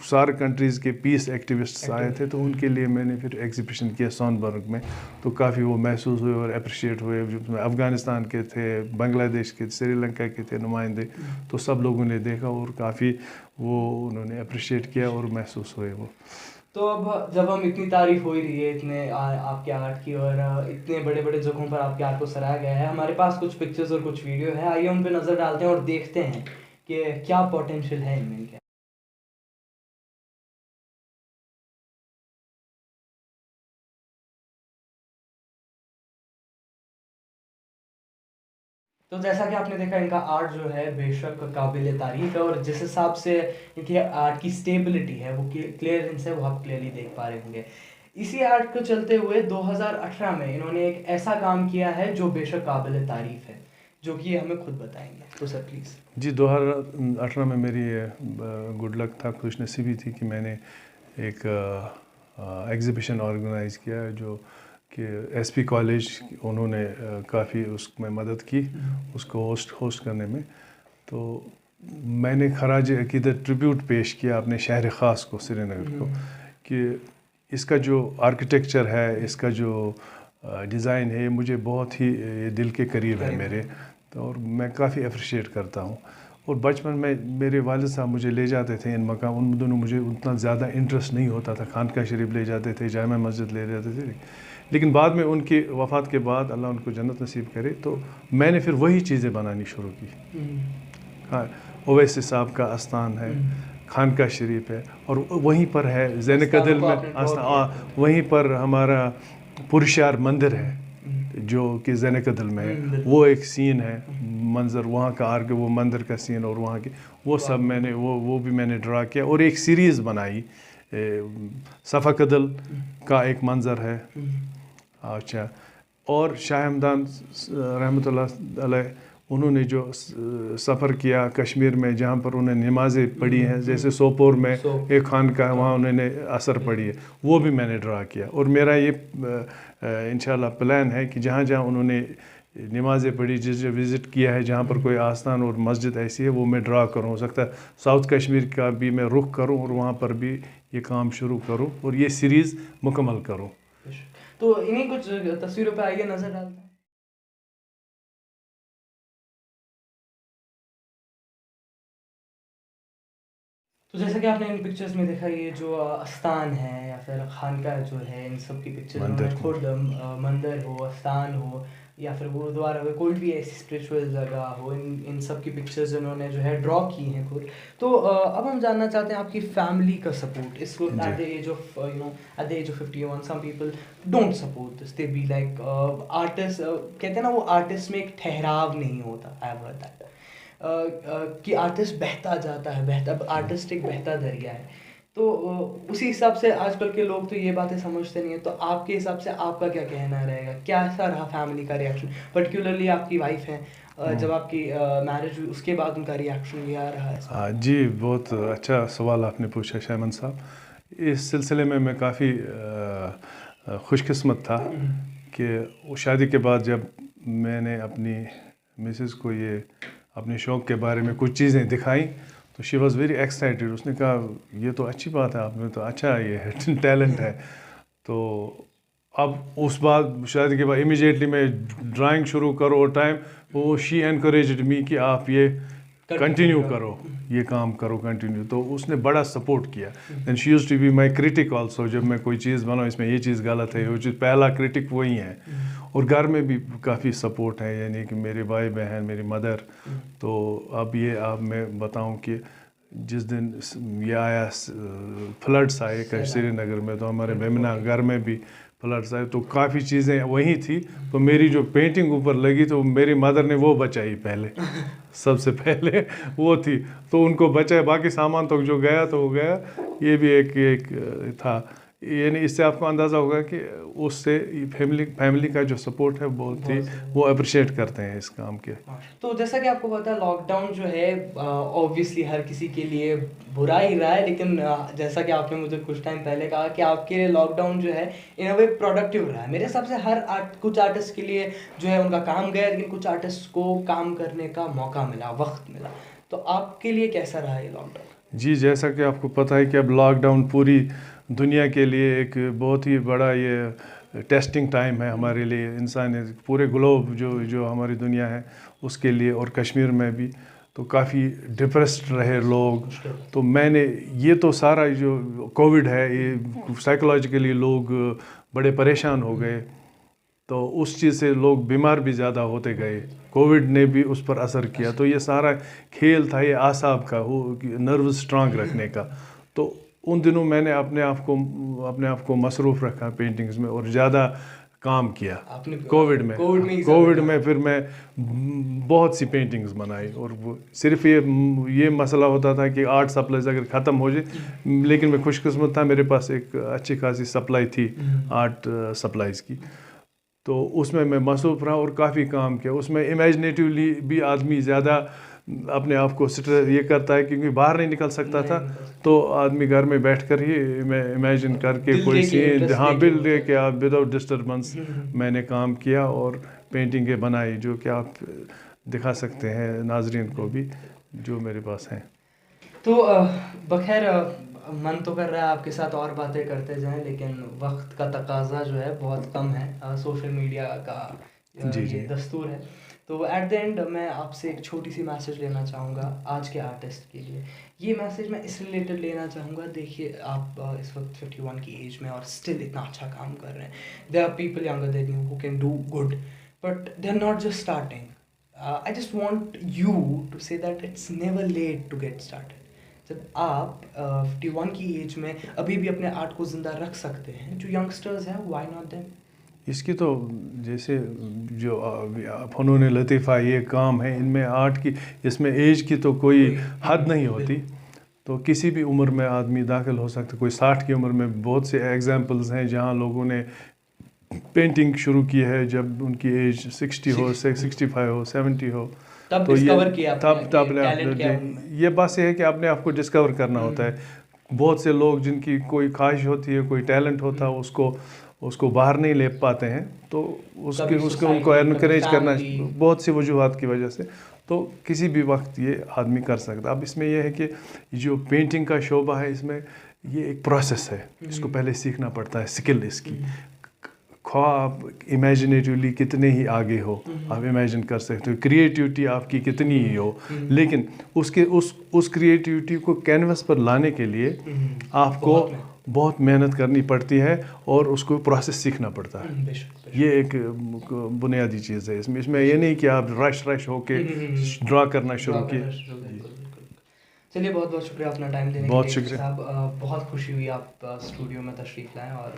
سارے کنٹریز کے پیس ایکٹیوسٹس آئے تھے، تو ان کے لیے میں نے پھر ایگزیبیشن کیا سونبرگ میں، تو کافی وہ محسوس ہوئے اور اپریشیٹ ہوئے. افغانستان کے تھے، بنگلہ دیش کے، سری لنکا کے تھے نمائندے، تو سب لوگوں نے دیکھا اور کافی وہ انہوں نے اپریشیٹ کیا اور محسوس ہوئے وہ. تو اب جب ہم اتنی تعریف ہو ہی رہی ہے اتنے آپ کے آرٹ کی، اور اتنے بڑے بڑے جگہوں پر آپ کے آرٹ کو سراہا گیا ہے، ہمارے پاس کچھ پکچرز اور کچھ ویڈیو ہے، آئیے ان پہ نظر ڈالتے ہیں اور دیکھتے ہیں کہ کیا پوٹینشیل ہے ان میں. کیا تو جیسا کہ آپ نے دیکھا ان کا آرٹ جو ہے بے شک قابل تعریف ہے، اور جس حساب سے ان کے آرٹ کی اسٹیبلٹی ہے، وہ کلیئرنس ہے، وہ آپ کلیئرلی دیکھ پا رہے ہوں گے. اسی آرٹ کو چلتے ہوئے 2018 میں انہوں نے ایک ایسا کام کیا ہے جو بے شک قابل تعریف ہے، جو کہ یہ ہمیں خود بتائیں گے. تو سر پلیز. جی 2018 میں میری گڈ لک تھا، خوش نصیبی تھی کہ میں نے ایک ایگزیبیشن آرگنائز کیا جو کہ ایس پی کالج انہوں نے کافی اس میں مدد کی اس کو ہوسٹ کرنے میں. تو میں نے خراج عقیدت ٹریبیوٹ پیش کیا اپنے شہر خاص کو، سری نگر کو، کہ اس کا جو آرکیٹیکچر ہے، اس کا جو ڈیزائن ہے، یہ مجھے بہت ہی دل کے قریب ہے میرے، اور میں کافی اپریشیٹ کرتا ہوں. اور بچپن میں میرے والد صاحب مجھے لے جاتے تھے ان مقام، ان دنوں مجھے اتنا زیادہ انٹرسٹ نہیں ہوتا تھا. خانقاہ شریف لے جاتے تھے، جامع مسجد لے جاتے تھے، لیکن بعد میں ان کی وفات کے بعد اللہ ان کو جنت نصیب کرے، تو میں نے پھر وہی چیزیں بنانی شروع کی. اویسی صاحب کا آستان ہے، خانقاہ شریف ہے، اور وہیں پر ہے زین قدل میں وہیں پر ہمارا پرشار مندر ہے جو کہ زین قدل میں ہے. وہ ایک سین ہے، منظر وہاں کا آر کے وہ مندر کا سین، اور وہاں کے وہ سب میں نے وہ بھی میں نے ڈرا کیا، اور ایک سیریز بنائی. صفا قدل کا ایک منظر ہے. اچھا، اور شاہ ہمدان رحمۃ اللہ علیہ انہوں نے جو سفر کیا کشمیر میں، جہاں پر انہوں نے نمازیں پڑھی ہیں، جیسے سوپور میں ایک خانقاہ وہاں انہوں نے اثر پڑھی ہے، وہ بھی میں نے ڈرا کیا. اور میرا یہ انشاءاللہ پلان ہے کہ جہاں جہاں انہوں نے نمازیں پڑھی، جس جو وزٹ کیا ہے، جہاں پر کوئی آستان اور مسجد ایسی ہے، وہ میں ڈرا کروں. ہو سکتا ہے ساؤتھ کشمیر کا بھی میں رخ کروں اور وہاں پر بھی یہ کام شروع کروں اور یہ سیریز مکمل کروں. تو انہیں کچھ تصویروں پہ آئیے نظر ڈالتے ہیں. تو جیسا کہ آپ نے ان پکچرز میں دیکھا، یہ جو استان ہے یا پھر خانقاہ جو ہے، ان سب کی پکچر انہوں نے خود مندر ہو، استان ہو یا پھر گرودوارا ہو، کوئی بھی ایسی اسپریچول جگہ ہو، ان سب کی پکچرز انہوں نے جو ہے ڈرا کی ہیں خود. تو اب ہم جاننا چاہتے ہیں آپ کی فیملی کا سپورٹ اس وقت at the age of at the age of 51. some people don't support this. they be like artists کہتے ہیں نا، وہ آرٹسٹ میں ایک ٹھہراؤ نہیں ہوتا. I have heard that کہ آرٹسٹ بہتا جاتا ہے، آرٹسٹ ایک بہتا دریا ہے. تو اسی حساب سے آج کل کے لوگ تو یہ باتیں سمجھتے نہیں ہیں. تو آپ کے حساب سے آپ کا کیا کہنا رہے گا؟ کیسا رہا فیملی کا ریئیکشن؟ پرٹیکولرلی آپ کی وائف ہیں، جب آپ کی میرج ہوئی اس کے بعد ان کا ریئیکشن کیا رہا ہے؟ جی بہت اچھا سوال آپ نے پوچھا شیمن صاحب. اس سلسلے میں کافی خوش قسمت تھا کہ شادی کے بعد جب میں نے اپنی مسز کو یہ اپنے شوق کے بارے میں کچھ چیزیں دکھائیں تو شی واز ویری ایکسائٹیڈ. اس نے کہا یہ تو اچھی بات ہے، آپ نے تو اچھا یہ ہے ٹیلنٹ ہے. تو اب اس بعد شادی کے بعد امیجیٹلی میں ڈرائنگ شروع کرو اور ٹائم وہ شی انکریجڈ می کہ آپ یہ کنٹینیو کرو، یہ کام کرو کنٹینیو. تو اس نے بڑا سپورٹ کیا. Then she used to be my critic also. جب میں کوئی چیز بناؤں اس میں یہ چیز غلط ہے، وہ چیز پہلا کرٹک وہی ہے. اور گھر میں بھی کافی سپورٹ ہے، یعنی کہ میرے بھائی بہن، میری مدر. تو اب میں بتاؤں کہ جس دن یہ آیا فلڈس آئے سری نگر میں، تو ہمارے بیمنا گھر میں بھی فلڈس آئے، تو کافی چیزیں وہیں تھی. تو میری جو پینٹنگ اوپر لگی تو میری مدر نے وہ بچائی پہلے، سب سے پہلے وہ تھی، تو ان کو بچایا. باقی سامان تو جو گیا تو وہ گیا. یہ بھی ایک تھا. یعنی اس سے آپ کو اندازہ ہوگا کہ اس سے فیملی کا جو سپورٹ ہے بہت ہی وہ اپریشیٹ کرتے ہیں اس کام کے. تو جیسا کہ آپ کو پتا ہے لاک ڈاؤن جو ہے اوبویسلی ہر کسی کے لیے برا ہی رہا ہے، لیکن جیسا کہ آپ نے مجھے کچھ ٹائم پہلے کہا کہ آپ کے لیے لاک ڈاؤن جو ہے ان اے وے پروڈکٹیو رہا ہے. میرے حساب سے کچھ آرٹسٹ کے لیے جو ہے ان کا کام گیا، لیکن کچھ آرٹسٹ کو کام کرنے کا موقع ملا، وقت ملا. تو آپ کے لیے کیسا رہا یہ لاک ڈاؤن؟ جی جیسا کہ آپ کو پتہ ہے کہ اب لاک ڈاؤن پوری دنیا کے لیے ایک بہت ہی بڑا یہ ٹیسٹنگ ٹائم ہے ہمارے لیے، انسان پورے گلوب جو ہماری دنیا ہے اس کے لیے، اور کشمیر میں بھی تو کافی ڈپریسڈ رہے لوگ. تو میں نے یہ تو سارا جو کووڈ ہے یہ سائیکولوجیکلی لوگ بڑے پریشان ہو گئے، تو اس چیز سے لوگ بیمار بھی زیادہ ہوتے گئے، کووڈ نے بھی اس پر اثر کیا. تو یہ سارا کھیل تھا یہ اعصاب کا، وہ نروز اسٹرانگ رکھنے کا. تو ان دنوں میں نے اپنے آپ کو مصروف رکھا پینٹنگز میں اور زیادہ کام کیا. کووڈ میں پھر میں بہت سی پینٹنگز بنائی، اور وہ صرف یہ مسئلہ ہوتا تھا کہ آرٹ سپلائز اگر ختم ہو جائے، لیکن میں خوش قسمت تھا میرے پاس ایک اچھی خاصی سپلائی تھی آرٹ سپلائز کی، تو اس میں مصروف رہا اور کافی کام کیا. اس میں امیجنیٹیولی بھی آدمی زیادہ اپنے آپ کو یہ کرتا ہے کیونکہ باہر نہیں نکل سکتا تھا، تو آدمی گھر میں بیٹھ کر ہی امیجن کر کے کوئی سین بل دے کے آپ وداؤٹ ڈسٹربنس میں نے کام کیا اور پینٹنگیں بنائی جو کہ آپ دکھا سکتے ہیں ناظرین کو بھی جو میرے پاس ہیں. تو بخیر من تو کر رہا ہے آپ کے ساتھ اور باتیں کرتے جائیں، لیکن وقت کا تقاضا جو ہے بہت کم ہے، سوشل میڈیا کا یہ دستور ہے. تو ایٹ دا اینڈ میں آپ سے ایک چھوٹی سی میسیج لینا چاہوں گا آج کے آرٹسٹ کے لیے. یہ میسیج میں اس ریلیٹڈ لینا چاہوں گا، دیکھیے آپ اس وقت 51 کی ایج میں اور اسٹل اتنا اچھا کام کر رہے ہیں. There are people younger than you who can do good, but they are not just starting. I just want you to say that it's never late to get started. جب آپ 51 کی ایج میں ابھی بھی اپنے آرٹ کو زندہ رکھ سکتے ہیں، جو ینگسٹرز ہیں وائی ناٹ دیم. اس کی تو جیسے جو فنون لطیفہ یہ کام ہے، ان میں آرٹ کی اس میں ایج کی تو کوئی حد نہیں ہوتی، تو کسی بھی عمر میں آدمی داخل ہو سکتا. کوئی 60 کی عمر میں بہت سے ایگزامپلز ہیں جہاں لوگوں نے پینٹنگ شروع کی ہے جب ان کی ایج 60 ہو، 65 ہو، 70 ہو، تو تب یہ بات یہ ہے کہ اپنے آپ کو ڈسکور کرنا ہوتا ہے. بہت سے لوگ جن کی کوئی خواہش ہوتی ہے، کوئی ٹیلنٹ ہوتا ہے، اس کو باہر نہیں لے پاتے ہیں، تو ان کو انکریج کرنا بہت سی وجوہات کی وجہ سے، تو کسی بھی وقت یہ آدمی کر سکتا. اب اس میں یہ ہے کہ جو پینٹنگ کا شعبہ ہے اس میں یہ ایک پروسیس ہے، اس کو پہلے سیکھنا پڑتا ہے، اسکل اس کی. خواہ آپ امیجنیٹیولی کتنے ہی آگے ہو، آپ امیجن کر سکتے ہو، کریٹیوٹی آپ کی کتنی ہی ہو، لیکن اس کریٹیوٹی کو کینوس پر لانے کے لیے آپ کو بہت محنت کرنی پڑتی ہے اور اس کو پروسیس سیکھنا پڑتا ہے. یہ ایک بنیادی چیز ہے. اس میں یہ نہیں کہ آپ رش ہو کے ڈرا کرنا شروع کیے. چلیے بہت بہت شکریہ اپنا ٹائم دینے کے لیے. بہت شکریہ صاحب، بہت خوشی ہوئی آپ اسٹوڈیو میں تشریف لائیں، اور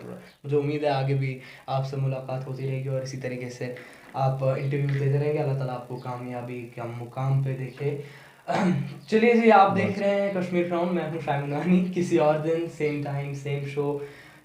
مجھے امید ہے آگے بھی آپ سے ملاقات ہوتی رہے گی اور اسی طریقے سے آپ انٹرویو دیتے رہیں گے. اللہ تعالیٰ آپ کو کامیابی کا مقام پہ دیکھے. چلیے جی، آپ دیکھ رہے ہیں کشمیر کراؤن، میں ہوں شائمن وانی. کسی اور دن سیم ٹائم سیم شو،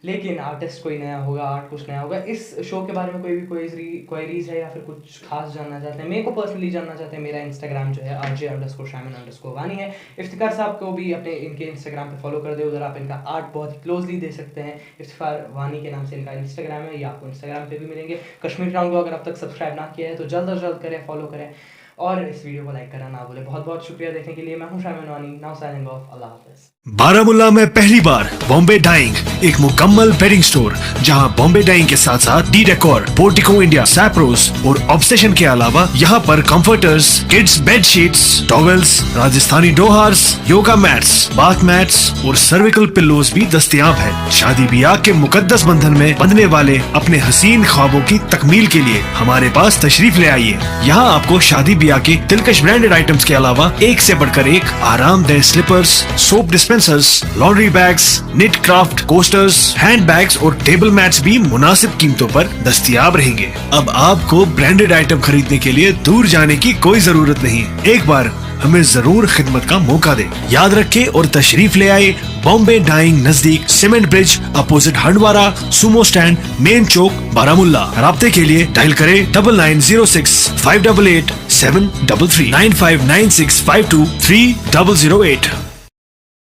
لیکن آرٹسٹ کوئی نیا ہوگا، آرٹ کچھ نیا ہوگا. اس شو کے بارے میں کوئی بھی کوئریز ہے یا پھر کچھ خاص جاننا چاہتے ہیں، میرے کو پرسنلی جاننا چاہتے ہیں، میرا انسٹاگرام جو ہے RJ_Shaiman_Vani ہے. افتخار صاحب کو بھی اپنے ان کے انسٹاگرام پہ فالو کر دے، ادھر آپ ان کا آرٹ بہت ہی کلوزلی دیکھ سکتے ہیں. افتخار وانی کے نام سے ان کا انسٹاگرام ہے، یہ آپ کو انسٹاگرام پہ بھی ملیں گے. کشمیر کراؤن کو اگر اب تک سبسکرائب نہ کیا ہے تو جلد از جلد کریں، فالو کریں اور اس ویڈیو کو لائک کرنا نہ بھولیں. بہت بہت شکریہ دیکھنے کے لیے. میں ہوں شائمن وانی، ناؤ سائننگ آف. اللہ حافظ. بارامولہ میں پہلی بار بامبے ڈائنگ، ایک مکمل بیڈنگ سٹور جہاں بامبے ڈائنگ کے ساتھ ساتھ ڈی ڈیکور، پورٹیکو انڈیا، سیپروس اور آبسیشن کے علاوہ یہاں پر comforters, kids bed sheets, towels, Rajasthani ڈوہارز، یوگا میٹس، باتھ میٹس اور سرویکل پلوز بھی دستیاب ہیں. شادی بیاہ کے مقدس بندھن میں بندھنے والے اپنے حسین خوابوں کی تکمیل کے لیے ہمارے پاس تشریف لے آئیے. یہاں آپ کو شادی بیاہ کے دلکش برانڈڈ آئٹمز کے علاوہ ایک سے بڑھ کر ایک آرام دہ slippers, soap dispensers, laundry bags, knit craft coasters, hand bags اور ٹیبل میٹس بھی مناسب قیمتوں پر دستیاب رہیں گے. اب آپ کو برانڈڈ آئٹم خریدنے کے لیے دور جانے کی کوئی ضرورت نہیں. ایک بار ہمیں ضرور خدمت کا موقع دیں. یاد رکھیں اور تشریف لے آئے بامبے ڈائنگ، نزدیک سیمنٹ برج، اپوزٹ ہنڈوارہ سومو سٹینڈ، مین چوک، بارامولہ. رابطے کے لیے ڈائل کریں 9906 588 733 959652 3008.